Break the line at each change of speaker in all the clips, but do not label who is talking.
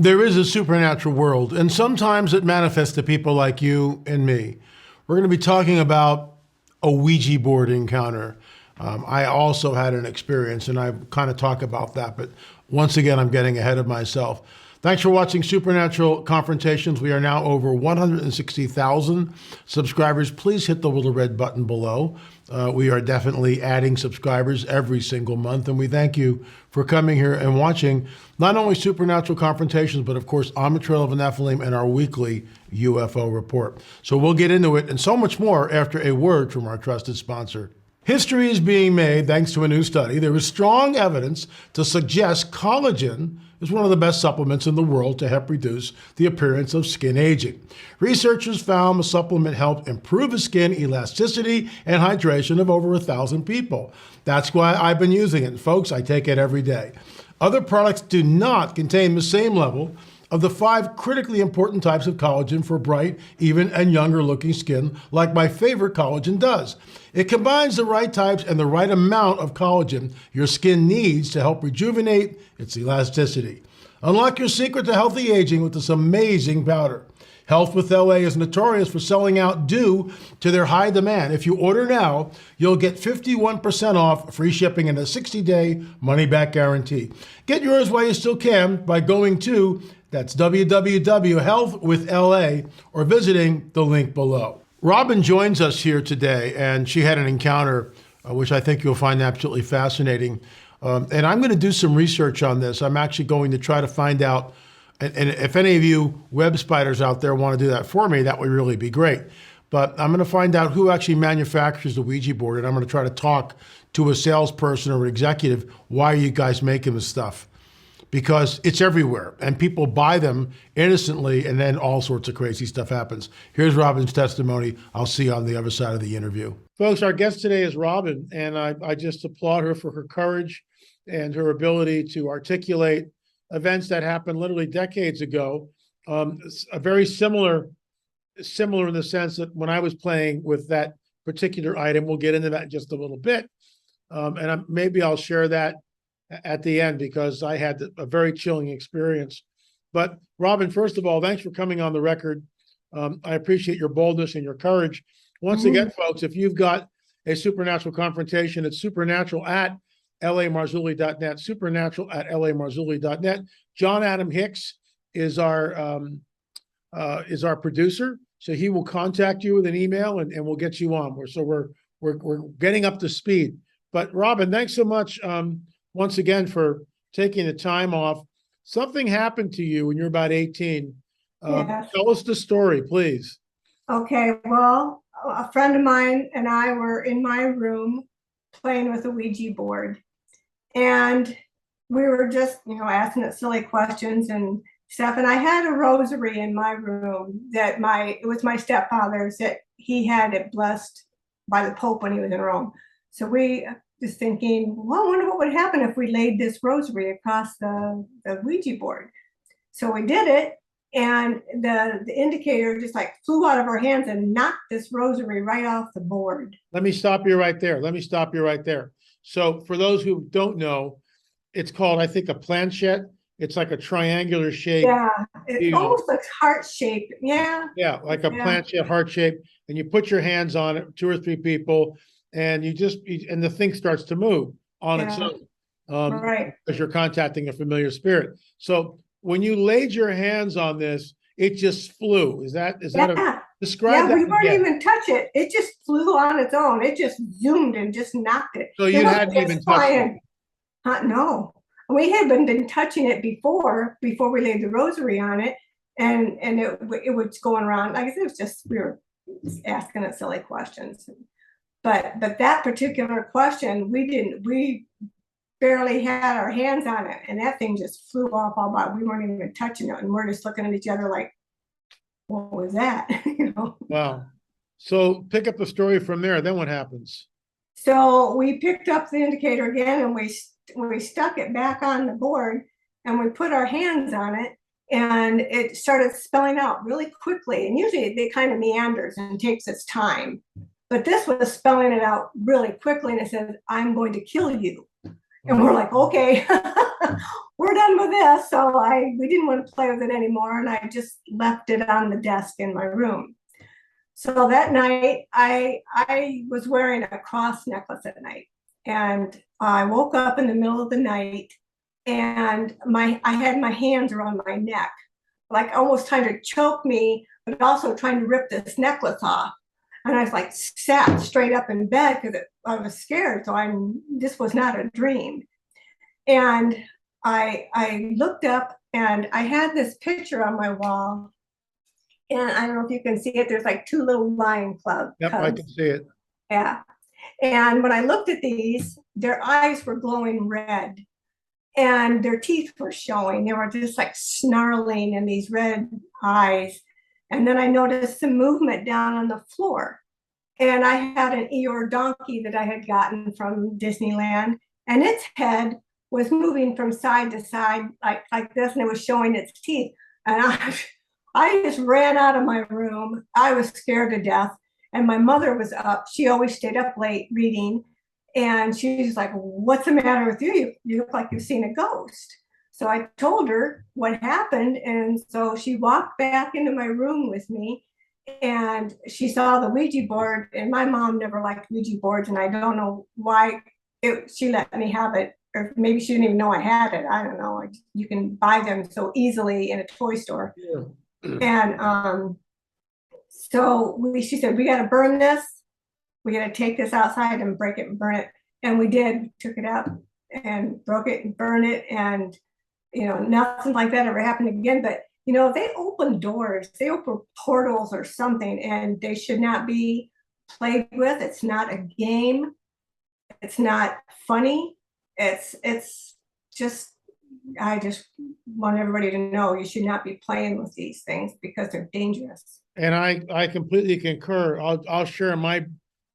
There is a supernatural world, and sometimes it manifests to people like you and me. We're going to be talking about a Ouija board encounter. I also had an experience, and I kind of talk about that, but once again, I'm getting ahead of myself. Thanks for watching Supernatural Confrontations. We are now over 160,000 subscribers. Please hit the little red button below. We are definitely adding subscribers every single month, and we thank you for coming here and watching not only Supernatural Confrontations, but of course, On the Trail of a Nephilim and our weekly UFO report. So we'll get into it and so much more after a word from our trusted sponsor. History is being made thanks to a new study. There is strong evidence to suggest collagen is one of the best supplements in the world to help reduce the appearance of skin aging. Researchers found the supplement helped improve the skin elasticity and hydration of over 1,000 people. That's why I've been using it. Folks, I take it every day. Other products do not contain the same level of the 5 critically important types of collagen for bright, even, and younger looking skin, like my favorite collagen does. It combines the right types and the right amount of collagen your skin needs to help rejuvenate its elasticity. Unlock your secret to healthy aging with this amazing powder. Health with LA is notorious for selling out due to their high demand. If you order now, you'll get 51% off, free shipping, and a 60-day money-back guarantee. Get yours while you still can by going to www.healthwithla or visiting the link below. Robin joins us here today, and she had an encounter which I think you'll find absolutely fascinating. And I'm going to do some research on this. I'm actually going to try to find out, and if any of you web spiders out there want to do that for me, that would really be great. But I'm going to find out who actually manufactures the Ouija board, and I'm going to try to talk to a salesperson or an executive, why are you guys making this stuff? Because it's everywhere, and people buy them innocently, and then all sorts of crazy stuff happens. Here's Robin's testimony. I'll see you on the other side of the interview. Folks, our guest today is Robin, and I just applaud her for her courage and her ability to articulate events that happened literally decades ago. A very similar in the sense that when I was playing with that particular item, we'll get into that in just a little bit, and maybe I'll share that at the end because I had a very chilling experience. But Robin, first of all, thanks for coming on the record. I appreciate your boldness and your courage. Once again, folks, if you've got a supernatural confrontation, it's supernatural@lamarzulli.net, supernatural@lamarzulli.net. John Adam Hicks is our producer, so he will contact you with an email and we'll get you on. So we're getting up to speed. But Robin, thanks so much once again for taking the time off. Something happened to you when you're about 18.
Yes.
Tell us the story, please.
Okay, well, a friend of mine and I were in my room playing with a Ouija board, and we were just, asking it silly questions and stuff. And I had a rosary in my room that it was my stepfather's, that he had it blessed by the Pope when he was in Rome. So we just thinking, well, I wonder what would happen if we laid this rosary across the Ouija board. So we did it, and the indicator just like flew out of our hands and knocked this rosary right off the board.
Let me stop you right there. So for those who don't know, it's called, I think, a planchette. It's like a triangular shape.
Yeah, it almost looks heart-shaped. Yeah.
Yeah, like a planchette, heart shape. And you put your hands on it, 2 or 3 people, and and the thing starts to move on its own.
Right.
Because you're contacting a familiar spirit. So when you laid your hands on this, it just flew. Describe that?
Yeah, we weren't even touch it. It just flew on its own. It just zoomed and just knocked it.
So you hadn't even touched it?
No. We had been touching it before we laid the rosary on it, and it was going around. Like I said, it was just, we were asking it silly questions. But that particular question, we barely had our hands on it, and that thing just flew off all about. We weren't even touching it, and we're just looking at each other like, what was that?
Wow. So pick up the story from there. Then what happens?
So we picked up the indicator again, and we stuck it back on the board, and we put our hands on it, and it started spelling out really quickly. And usually it kind of meanders and takes its time. But this was spelling it out really quickly, and it says, "I'm going to kill you." And we're like, okay, we're done with this. So we didn't want to play with it anymore. And I just left it on the desk in my room. So that night I was wearing a cross necklace at night. And I woke up in the middle of the night and I had my hands around my neck, like almost trying to choke me, but also trying to rip this necklace off. And I was like sat straight up in bed because I was scared. So this was not a dream. And I looked up and I had this picture on my wall. And I don't know if you can see it. There's like two little lion cubs.
Yep, I can see it.
Yeah. And when I looked at these, their eyes were glowing red and their teeth were showing. They were just like snarling in these red eyes. And then I noticed some movement down on the floor. And I had an Eeyore donkey that I had gotten from Disneyland, and its head was moving from side to side like this, and it was showing its teeth. And I just ran out of my room. I was scared to death. And my mother was up. She always stayed up late reading. And she's like, what's the matter with you? You look like you've seen a ghost. So I told her what happened. And so she walked back into my room with me and she saw the Ouija board. And my mom never liked Ouija boards. And I don't know why she let me have it. Or maybe she didn't even know I had it. I don't know. You can buy them so easily in a toy store. Yeah. And so she said, we got to burn this. We got to take this outside and break it and burn it. And we did, took it out and broke it and burned it. And, nothing like that ever happened again. But, they open doors, they open portals or something, and they should not be played with. It's not a game. It's not funny. It's just, I just want everybody to know you should not be playing with these things because they're dangerous.
And I completely concur. I'll share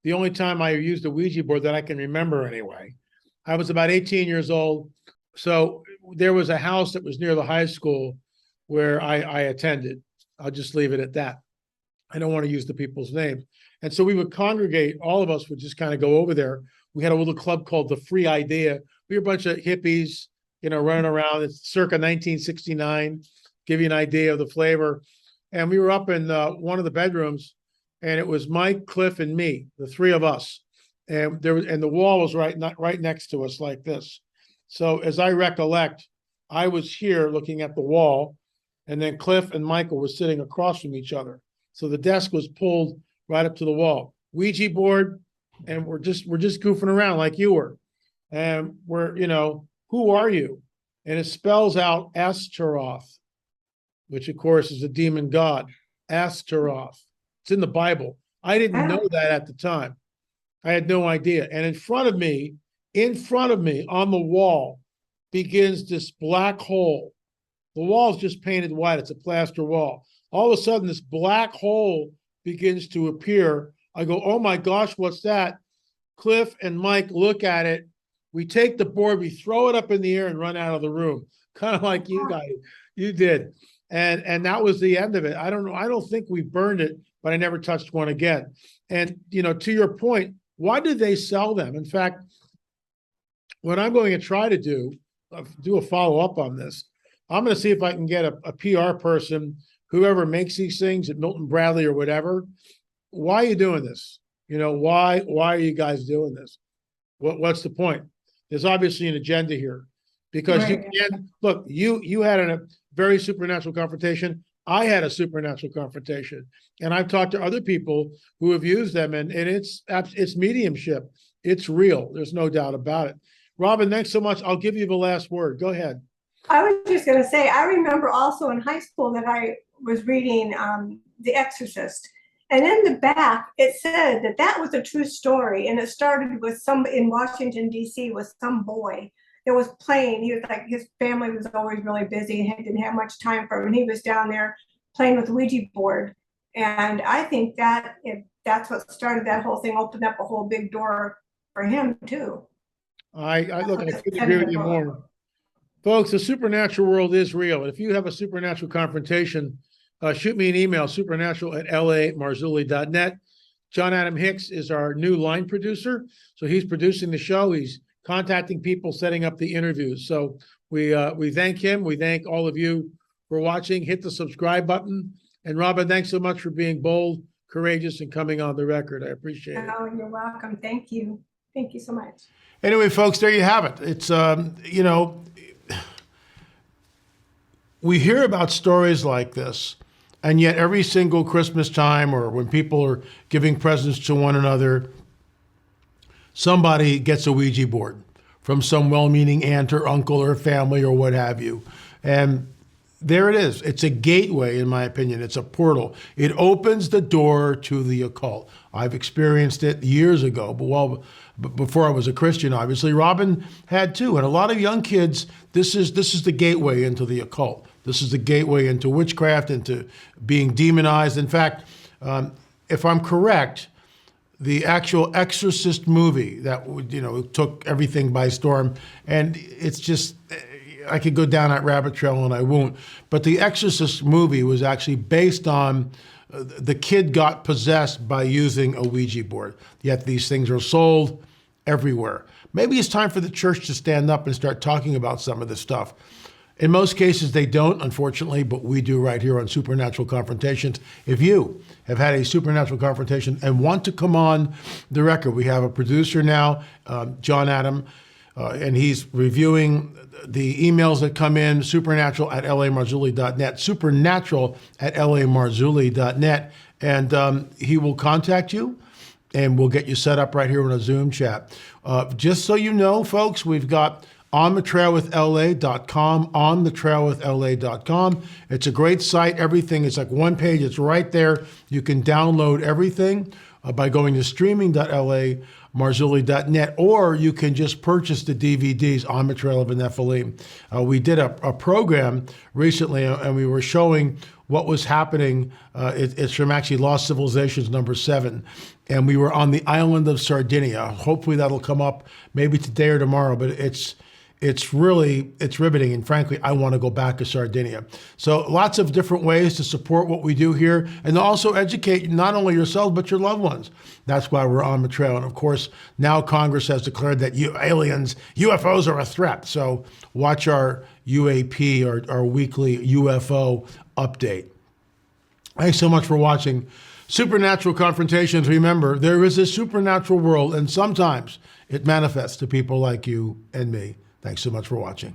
the only time I used a Ouija board that I can remember anyway. I was about 18 years old. So there was a house that was near the high school where I attended. I'll just leave it at that. I don't want to use the people's name. And so we would congregate, all of us would just kind of go over there. We had a little club called the Free Idea. We were a bunch of hippies, running around. It's circa 1969, give you an idea of the flavor. And we were up in one of the bedrooms, and it was Mike, Cliff, and me, the three of us. And the wall was right next to us like this. So as I recollect, I was here looking at the wall, and then Cliff and Michael were sitting across from each other. So the desk was pulled right up to the wall. Ouija board, and we're just goofing around like you were. And we're, who are you? And it spells out Astaroth, which of course is a demon god. Astaroth. It's in the Bible. I didn't know that at the time. I had no idea. And in front of me on the wall begins this black hole. The wall is just painted white. It's a plaster wall. All of a sudden, this black hole begins to appear. I go, oh my gosh, what's that? Cliff and Mike look at it. We take the board, we throw it up in the air and run out of the room. Kind of like you guys, you did. And that was the end of it. I don't know. I don't think we burned it, but I never touched one again. And, to your point, why did they sell them? In fact, what I'm going to try to do a follow-up on this. I'm going to see if I can get a PR person, whoever makes these things at Milton Bradley or whatever. Why are you doing this? Why are you guys doing this? What's the point? There's obviously an agenda here, because you can look, you had a very supernatural confrontation. I had a supernatural confrontation, and I've talked to other people who have used them, and it's mediumship. It's real. There's no doubt about it. Robin, thanks so much. I'll give you the last word. Go ahead.
I was just going to say, I remember also in high school that I was reading The Exorcist. And in the back, it said that was a true story. And it started with in Washington, D.C., with some boy that was playing. He was like, his family was always really busy and he didn't have much time for him. And he was down there playing with the Ouija board. And I think that's what started that whole thing, opened up a whole big door for him, too. I
couldn't agree with you more. Folks, the supernatural world is real. And if you have a supernatural confrontation, shoot me an email, supernatural@lamarzulli.net. John Adam Hicks is our new line producer. So he's producing the show. He's contacting people, setting up the interviews. So we thank him. We thank all of you for watching. Hit the subscribe button. And Robin, thanks so much for being bold, courageous, and coming on the record. I appreciate it.
Oh, you're welcome. Thank you. Thank you so much.
Anyway, folks, there you have it. It's, you know, we hear about stories like this, and yet every single Christmas time or when people are giving presents to one another, somebody gets a Ouija board from some well-meaning aunt or uncle or family or what have you. And there it is. It's a gateway, in my opinion. It's a portal. It opens the door to the occult. I've experienced it years ago, but before I was a Christian, obviously. Robin had too. And a lot of young kids, this is the gateway into the occult. This is the gateway into witchcraft, into being demonized. In fact, if I'm correct, the actual Exorcist movie that, you know, took everything by storm, and it's just, I could go down that rabbit trail and I won't, but the Exorcist movie was actually based on the kid got possessed by using a Ouija board. Yet these things are sold everywhere. Maybe it's time for the church to stand up and start talking about some of this stuff. In most cases, they don't, unfortunately, but we do right here on Supernatural Confrontations. If you have had a supernatural confrontation and want to come on the record, we have a producer now, John Adam, and he's reviewing the emails that come in, supernatural@lamarzulli.net, supernatural@lamarzulli.net, and he will contact you, and we'll get you set up right here on a Zoom chat. Just so you know, folks, we've got onthetrailwithla.com, onthetrailwithla.com. It's a great site. Everything is like one page. It's right there. You can download everything by going to streaming.lamarzulli.net, or you can just purchase the DVDs on the Trail of the Nephilim. We did a program recently, and we were showing what was happening. It's from actually Lost Civilizations #7. And we were on the island of Sardinia. Hopefully that'll come up maybe today or tomorrow, but it's riveting, and frankly, I want to go back to Sardinia. So lots of different ways to support what we do here and also educate not only yourselves, but your loved ones. That's why we're on the trail. And of course, now Congress has declared that aliens, UFOs are a threat. So watch our UAP, our weekly UFO update. Thanks so much for watching Supernatural Confrontations. Remember, there is a supernatural world, and sometimes it manifests to people like you and me. Thanks so much for watching.